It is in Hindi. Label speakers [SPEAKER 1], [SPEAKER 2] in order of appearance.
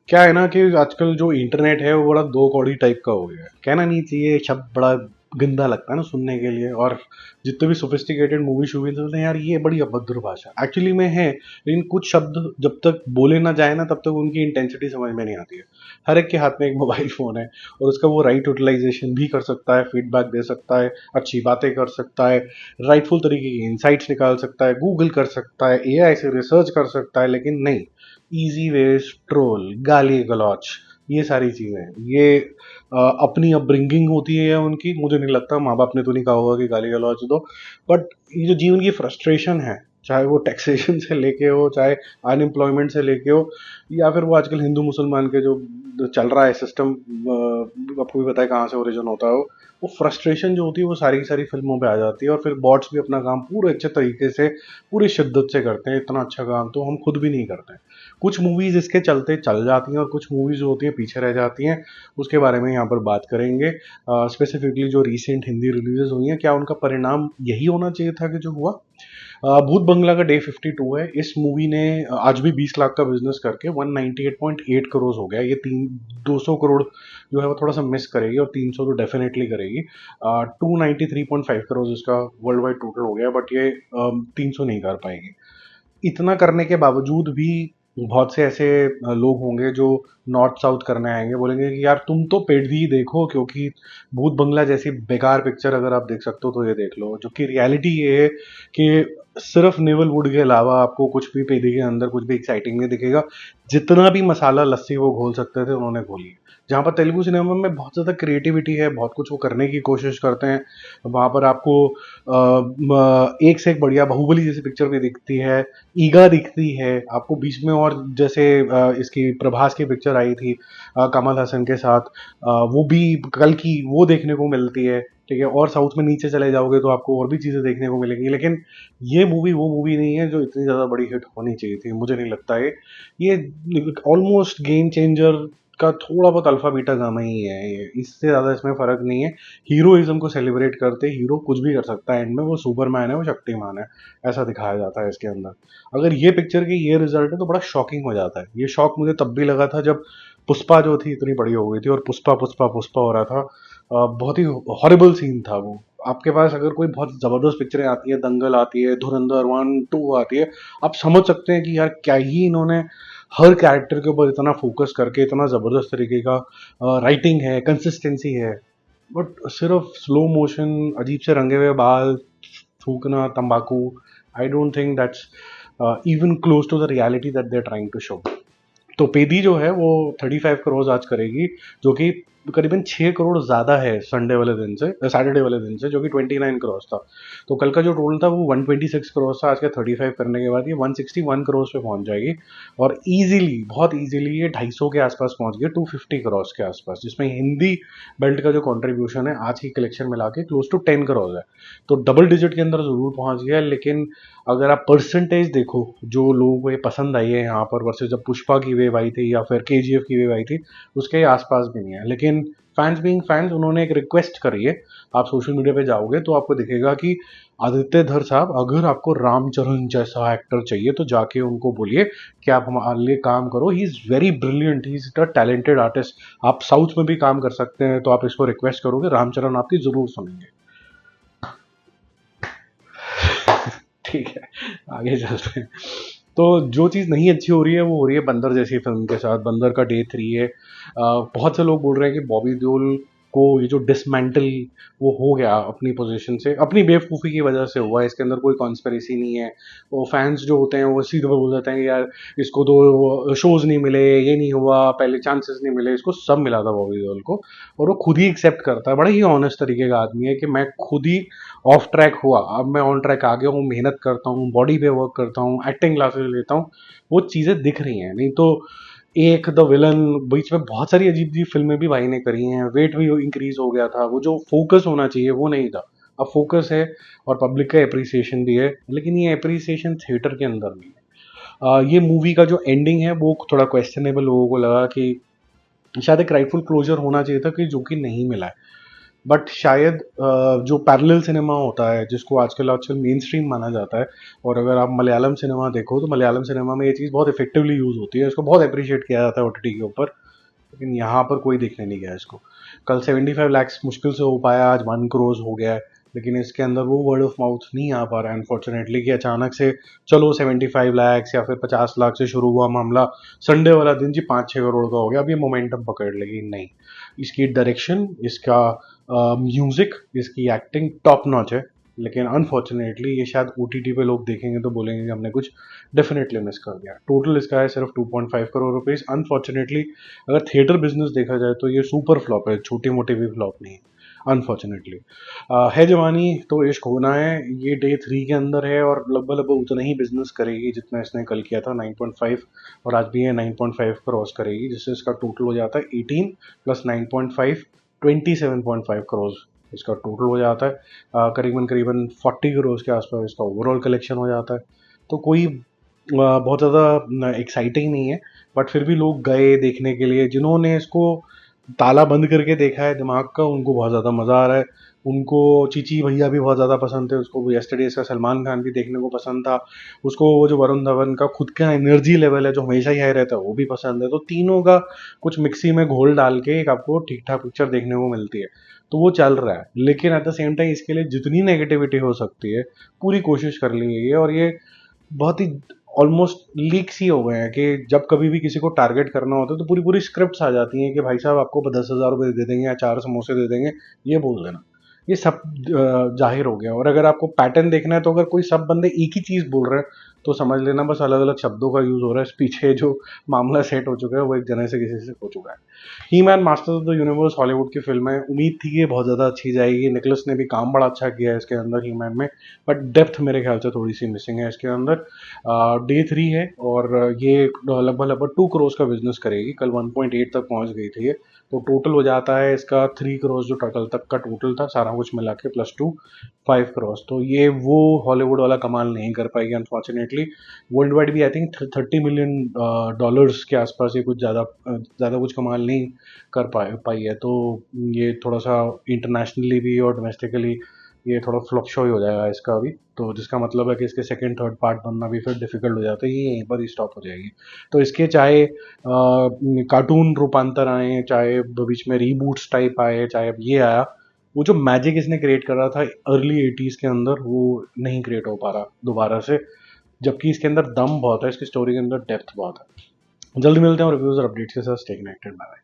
[SPEAKER 1] क्या है ना कि आजकल जो इंटरनेट है वो बड़ा दो कौड़ी टाइप का हो गया है। कहना नहीं चाहिए, शब्द बड़ा गंदा लगता है ना सुनने के लिए। और जितने भी सोफिस्टिकेटेड मूवी शूवीज होते हैं यार, ये बड़ी अभद्र भाषा एक्चुअली में है, लेकिन कुछ शब्द जब तक बोले ना जाए ना तब तक उनकी इंटेंसिटी समझ में नहीं आती है। हर एक के हाथ में एक मोबाइल फोन है और उसका वो राइट यूटिलाइजेशन भी कर सकता है, फीडबैक दे सकता है, अच्छी बातें कर सकता है, राइटफुल तरीके की इंसाइट्स निकाल सकता है, गूगल कर सकता है, एआई से रिसर्च कर सकता है, लेकिन नहीं, इजी वेज, ट्रोल, गाली गलौच, ये सारी चीज़ें, ये अपनी अपब्रिंगिंग होती है उनकी। मुझे नहीं लगता माँ बाप ने तो नहीं कहा होगा कि गाली गलौच दो, बट ये जो जीवन की फ्रस्ट्रेशन है, चाहे वो टैक्सेशन से लेके हो, चाहे अनएम्प्लॉयमेंट से लेके हो, या फिर वो आजकल हिंदू मुसलमान के जो चल रहा है सिस्टम, आपको भी पता है कहाँ से ओरिजिन होता है वो फ्रस्ट्रेशन जो होती है वो सारी की सारी फिल्मों पे आ जाती है। और फिर बॉट्स भी अपना काम पूरे अच्छे तरीके से, पूरी शिद्दत से करते हैं। इतना अच्छा काम तो हम खुद भी नहीं करते हैं। कुछ मूवीज इसके चलते चल जाती हैं और कुछ मूवीज जो होती हैं पीछे रह जाती हैं। उसके बारे में यहाँ पर बात करेंगे। स्पेसिफिकली जो रिसेंट हिंदी रिलीजेस हुई हैं, क्या उनका परिणाम यही होना चाहिए था कि जो हुआ। भूत बंगला का डे 52 है। इस मूवी ने आज भी 20 लाख का बिजनेस करके 198.8 करोड़ हो गया। ये 200 करोड़ जो है वो थोड़ा सा मिस करेगी और 300 तो डेफिनेटली करेगी। 293.5 करोड़ इसका वर्ल्ड वाइड टोटल हो गया, बट ये 300 नहीं कर पाएगी। इतना करने के बावजूद भी बहुत से ऐसे लोग होंगे जो नॉर्थ साउथ करने आएंगे, बोलेंगे कि यार तुम तो पेड ही देखो, क्योंकि भूत बंगला जैसी बेकार पिक्चर अगर आप देख सकते हो तो ये देख लो। जो कि रियलिटी ये है कि सिर्फ नेवल वुड के अलावा आपको कुछ भी पेदी के अंदर कुछ भी एक्साइटिंग नहीं दिखेगा। जितना भी मसाला लस्सी वो घोल सकते थे उन्होंने घोली है। जहाँ पर तेलुगु सिनेमा में बहुत ज़्यादा क्रिएटिविटी है, बहुत कुछ वो करने की कोशिश करते हैं, वहाँ पर आपको एक से एक बढ़िया बाहुबली जैसी पिक्चर भी दिखती है, ईगा दिखती है आपको बीच में। और जैसे इसकी प्रभास की पिक्चर आई थी कमल हसन के साथ, वो भी कल की वो देखने को मिलती है। ठीक है, और साउथ में नीचे चले जाओगे तो आपको और भी चीज़ें देखने को मिलेंगी। लेकिन ये मूवी वो मूवी नहीं है जो इतनी ज़्यादा बड़ी हिट होनी चाहिए थी, मुझे नहीं लगता है। ये ऑलमोस्ट गेम चेंजर का थोड़ा बहुत अल्फा बीटा गामा ही है ये, इससे ज़्यादा इसमें फ़र्क नहीं है। हीरोइज्म को सेलिब्रेट करते, हीरो कुछ भी कर सकता है, एंड में वो सुपरमैन है, वो शक्तिमान है, ऐसा दिखाया जाता है इसके अंदर। अगर ये पिक्चर की ये रिजल्ट है तो बड़ा शॉकिंग हो जाता है। ये शॉक मुझे तब भी लगा था जब पुष्पा जो थी इतनी बड़ी हो गई थी और पुष्पा पुष्पा पुष्पा हो रहा था। बहुत ही हॉरिबल सीन था वो। आपके पास अगर कोई बहुत ज़बरदस्त पिक्चरें आती है, दंगल आती है, धुरंधर 1 2 आती है, आप समझ सकते हैं कि यार क्या ही इन्होंने हर कैरेक्टर के ऊपर इतना फोकस करके इतना ज़बरदस्त तरीके का राइटिंग है, कंसिस्टेंसी है। बट सिर्फ स्लो मोशन, अजीब से रंगे हुए बाल, थूकना, तंबाकू, I don't think that's even close to the reality that they are trying to show. तो पेदी जो है वो 35 करोड़ आज करेगी, जो कि करीबन 6 करोड़ ज़्यादा है संडे वाले दिन से, सैटरडे वाले दिन से, जो कि 29 करोड़ था। तो कल का जो टोटल था वो 126 करोड़ था। आज का 35 करने के बाद ये 161 करोड़ पे पहुंच जाएगी। और इजीली, बहुत इजीली ये 250 के आसपास पहुंच गया, 250 करोड़ के आसपास, जिसमें हिंदी बेल्ट का जो कंट्रीब्यूशन है आज की कलेक्शन मिला के क्लोज टू 10 करोड़ है। तो डबल डिजिट के अंदर ज़रूर पहुंच गया। लेकिन अगर आप परसेंटेज देखो जो लोगों को ये पसंद आई है यहाँ पर वर्सेस जब पुष्पा की वेव आई थी या फिर केजीएफ की वेव आई थी, उसके आसपास भी नहीं है। लेकिन फैंस बीइंग फैंस, उन्होंने एक रिक्वेस्ट करी है। आप सोशल मीडिया पे जाओगे तो आपको दिखेगा कि आदित्य धर साहब, अगर आपको रामचरण जैसा एक्टर चाहिए तो जाके उनको बोलिए कि आप हमारे लिए काम करो, he is very brilliant, he is a talented artist, आप साउथ में भी काम कर सकते हैं। तो आप इसको रिक्वेस्ट करोगे, रामचरण आपकी ज़रूर सुनेंगे। ठीक है, आगे चलते हैं। तो जो चीज़ नहीं अच्छी हो रही है वो हो रही है बंदर जैसी फिल्म के साथ। बंदर का डे 3 है। बहुत से लोग बोल रहे हैं कि बॉबी देओल को ये जो डिसमेंटल वो हो गया अपनी पोजीशन से, अपनी बेवकूफ़ी की वजह से हुआ है, इसके अंदर कोई कॉन्स्पिरेसी नहीं है। वो फैंस जो होते हैं वो सीधे बोल देते हैं कि यार इसको तो शोज़ नहीं मिले, ये नहीं हुआ, पहले चांसेस नहीं मिले, इसको सब मिला था बॉबी देओल को। और वो खुद ही एक्सेप्ट करता है, बड़ा ही ऑनेस्ट तरीके का आदमी है कि मैं खुद ही ऑफ ट्रैक हुआ, अब मैं ऑन ट्रैक आ गया हूँ, मेहनत करता हूँ, बॉडी पे वर्क करता हूँ, एक्टिंग क्लासेस लेता हूँ, वो चीज़ें दिख रही हैं। नहीं तो एक द विलन, बीच में बहुत सारी अजीब अजीब फिल्में भी भाई ने करी हैं, वेट भी इंक्रीज हो गया था, वो जो फोकस होना चाहिए वो नहीं था। अब फोकस है और पब्लिक का अप्रिसिएशन भी है, लेकिन ये अप्रिसिएशन थिएटर के अंदर नहीं है। ये मूवी का जो एंडिंग है वो थोड़ा क्वेश्चनेबल, लोगों को लगा कि शायद एक राइटफुल क्लोजर होना चाहिए था, कि जो कि नहीं मिला है। बट शायद जो पैरेलल सिनेमा होता है जिसको आजकल आजकल मेन स्ट्रीम माना जाता है, और अगर आप मलयालम सिनेमा देखो तो मलयालम सिनेमा में ये चीज़ बहुत इफेक्टिवली यूज़ होती है, इसको बहुत अप्रिशिएट किया जाता है ओटीटी के ऊपर, लेकिन यहाँ पर कोई देखने नहीं गया इसको। कल 75 लैक्स मुश्किल से हो पाया, आज 1 करोड़ हो गया है, लेकिन इसके अंदर वो वर्ड ऑफ माउथ नहीं आ पा रहा है अनफॉर्चुनेटली, कि अचानक से चलो 75 लैक्स या फिर 50 लाख से शुरू हुआ मामला संडे वाला दिन जी 5-6 करोड़ का हो गया, अब ये मोमेंटम पकड़ लेगी नहीं। इसकी डायरेक्शन, इसका म्यूजिक, इसकी एक्टिंग टॉप नॉच है, लेकिन अनफॉर्चुनेटली ये शायद ओटीटी पे लोग देखेंगे तो बोलेंगे कि हमने कुछ डेफिनेटली मिस कर दिया। टोटल इसका है सिर्फ 2.5 करोड़ रुपीज़। अनफॉर्चुनेटली अगर थिएटर बिजनेस देखा जाए तो ये सुपर फ्लॉप है, छोटी मोटी भी फ्लॉप नहीं है अनफॉर्चुनेटली। है जवानी तो इश्क होना है, ये डे 3 के अंदर है और लगभग लगभग उतना ही बिजनेस करेगी जितना इसने कल किया था 9.5, और आज भी ये 9.5 क्रॉस करेगी, जिससे इसका टोटल हो जाता है 18 प्लस 9.5 27.5 करोड़ इसका टोटल हो जाता है। करीबन करीबन 40 करोड़ के आसपास इसका ओवरऑल कलेक्शन हो जाता है। तो कोई बहुत ज़्यादा एक्साइटिंग नहीं है, बट फिर भी लोग गए देखने के लिए, जिन्होंने इसको ताला बंद करके देखा है दिमाग का, उनको बहुत ज़्यादा मज़ा आ रहा है। उनको चीची भैया भी बहुत ज़्यादा पसंद थे, उसको यस्टरडे का सलमान खान भी देखने को पसंद था, उसको वो जो वरुण धवन का खुद का एनर्जी लेवल है जो हमेशा ही हाई रहता है वो भी पसंद है। तो तीनों का कुछ मिक्सी में घोल डाल के एक आपको ठीक ठाक पिक्चर देखने को मिलती है, तो वो चल रहा है। लेकिन एट द सेम टाइम इसके लिए जितनी नेगेटिविटी हो सकती है पूरी कोशिश कर ली गई है, और ये बहुत ही ऑलमोस्ट लीक्स ही हो गए हैं कि जब कभी भी किसी को टारगेट करना होता है तो पूरी पूरी स्क्रिप्ट्स आ जाती हैं कि भाई साहब आपको 10,000 रुपये दे देंगे या 4 समोसे दे देंगे, ये बोल देना। ये सब जाहिर हो गया। और अगर आपको पैटर्न देखना है तो अगर कोई सब बंदे एक ही चीज़ बोल रहे हैं तो समझ लेना बस अलग अलग शब्दों का यूज़ हो रहा है। इस पीछे जो मामला सेट हो चुका है वो एक जने से किसी से हो चुका है। He Man masters of the universe Hollywood की फिल्म है, उम्मीद थी कि बहुत ज़्यादा अच्छी जाएगी, निकलस ने भी काम बड़ा अच्छा किया है इसके अंदर ही मैन में, बट डेप्थ मेरे ख्याल से थोड़ी सी मिसिंग है इसके अंदर। डे 3 है और ये लगभग लगभग 2 करोड़ का बिजनेस करेगी, कल 1.8 तक पहुंच गई थी ये, तो टोटल हो जाता है इसका 3 करोड़ जो टोटल तक का टोटल था सारा कुछ मिला के प्लस 2 5 करोड़। तो ये वो हॉलीवुड वाला कमाल नहीं कर पाएगी अनफॉर्चुनेटली। वर्ल्ड वाइड भी आई थिंक 30 मिलियन डॉलर्स के आसपास ये कुछ ज़्यादा कुछ कमाल नहीं कर पाई है, तो ये थोड़ा सा इंटरनेशनली भी और डोमेस्टिकली ये थोड़ा फ्लॉप शो ही हो जाएगा इसका अभी, तो जिसका मतलब है कि इसके सेकंड थर्ड पार्ट बनना भी फिर डिफिकल्ट हो जाता है, ये यहीं पर ही स्टॉप हो जाएगी। तो इसके चाहे कार्टून रूपांतर आए, चाहे बीच में रीबूट्स टाइप आए, चाहे अब ये आया, वो जो मैजिक इसने क्रिएट कर रहा था अर्ली 80s के अंदर वो नहीं क्रिएट हो पा रहा दोबारा से, जबकि इसके अंदर दम बहुत है, इसकी स्टोरी के अंदर डेप्थ बहुत है। जल्दी मिलते हैं रिव्यूज और अपडेट्स के साथ, स्टे कनेक्टेड। बाय।